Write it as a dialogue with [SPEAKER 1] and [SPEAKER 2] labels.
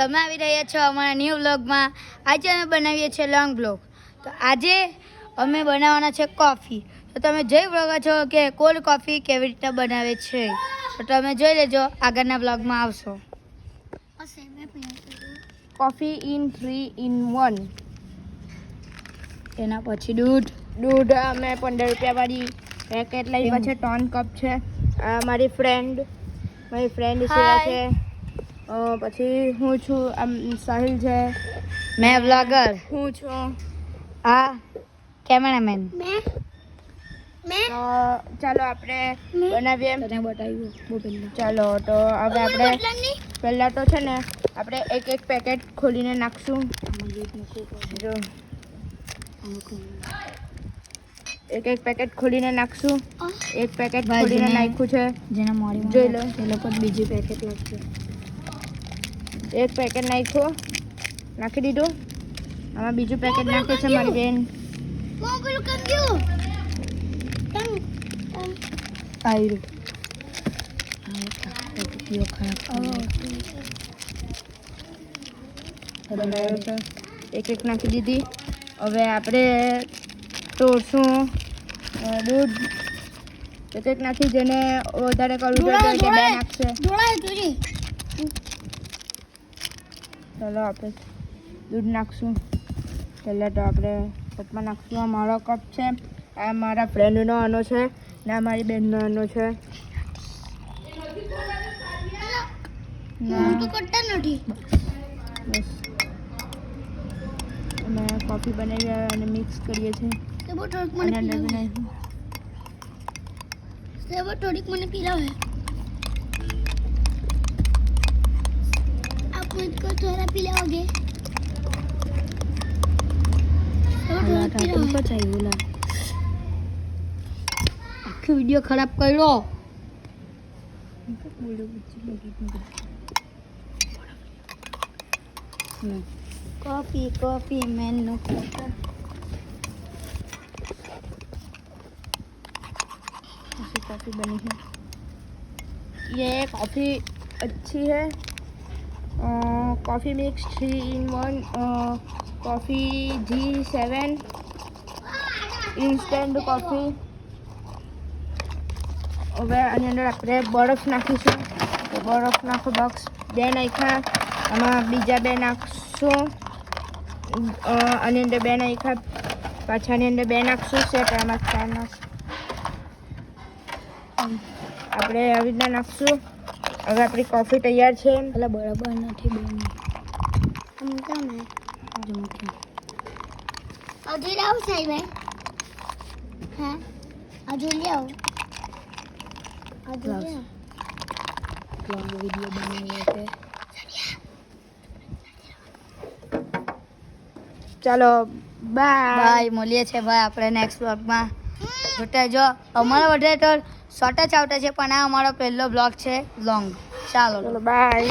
[SPEAKER 1] તમે આવી રહ્યા છો અમારા ન્યૂ વ્લોગમાં. આજે અમે બનાવીએ છીએ લોંગ વ્લોગ. તો આજે અમે બનાવવાના છે કોફી. તો તમે જોઈ શકો છો કે કોલ્ડ કોફી કેવી રીતે બનાવે છે. તો તમે જોઈ લેજો, આગળના વ્લોગમાં આવશો.
[SPEAKER 2] Coffee in 3 in 1.
[SPEAKER 1] એના પછી દૂધ
[SPEAKER 2] અમે 15 રૂપિયા વાળી પેકેટ લઈ પછી 3 કપ છે. આ મારી ફ્રેન્ડ છે. પછી હું છું, સાહિલ છે,
[SPEAKER 1] મેં વ્લોગર,
[SPEAKER 2] હું છું,
[SPEAKER 1] આ કેમેરામેન.
[SPEAKER 2] તો ચાલો આપણે બનાવીએ.
[SPEAKER 1] તને બતાવ્યું બહુ પહેલા.
[SPEAKER 2] ચાલો તો હવે આપણે પહેલાં તો છે ને આપણે એક પેકેટ ખોલીને નાખશું. જો એક પેકેટ ખોલીને નાખશું. એક પેકેટ ખોલીને નાખ્યું છે.
[SPEAKER 1] જેના મોડી
[SPEAKER 2] જોઈ લો,
[SPEAKER 1] એ લોકો બીજી પેકેટ લાગશે.
[SPEAKER 2] એક પેકેટ નાખી દીધું. આમાં બીજું પેકેટ નાખે છે મારી બેન. એક નાખી દીધી. હવે આપણે તોડશું દૂધ. એક નાખી, જેને વધારે કરવું જોઈએ તે 2 નાખશે. ચાલો આપણે દૂધ નાખશું. પહેલાં તો આપણે કપમાં નાખશું. આ મારો કપ છે, આ મારા ફ્રેન્ડનો આનો છે, ને આ મારી બેનનો આનો છે. બસ અમે કોફી બનાવી અને મિક્સ કરીએ છીએ.
[SPEAKER 3] થોડીક મને પીલાવે. आप मुझको थोड़ा पिलाओगे?
[SPEAKER 1] આખો વિડીયો ખરાબ કર્યો. कॉफी मैंने
[SPEAKER 2] कॉफ़ी बनी है. ये कॉफ़ी अच्छी है. Coffee mix 3 in 1. Coffee G7 instant coffee. હવે આની અંદર આપણે બરફ નાખીશું. તો બરફ નાખો બોક્સ 2 નાખ્યા. આમાં બીજા 2 નાખશું. આની અંદર 2 નાખ્યા. પાછાની અંદર 2 નાખશું. સેટ આમાં 4 નાખશું. આપણે આવી રીતના નાખશું. હવે આપણી કોફી તૈયાર છે.
[SPEAKER 1] એટલે બરાબર નથી બેન.
[SPEAKER 3] હજુ લાવ સાહેબ. હા હજુ લાવ.
[SPEAKER 1] વિડીયો બનાવીએ છે.
[SPEAKER 2] ચાલો
[SPEAKER 1] બાય. મળીએ છે ભાઈ આપણે નેક્સ્ટ બ્લોગમાં. જોતા જો, અમારા વધારે તો શોર્ટ જ આવતા છે, પણ આ અમારો પહેલો બ્લોગ છે લોંગ. ચાલો
[SPEAKER 2] બાય.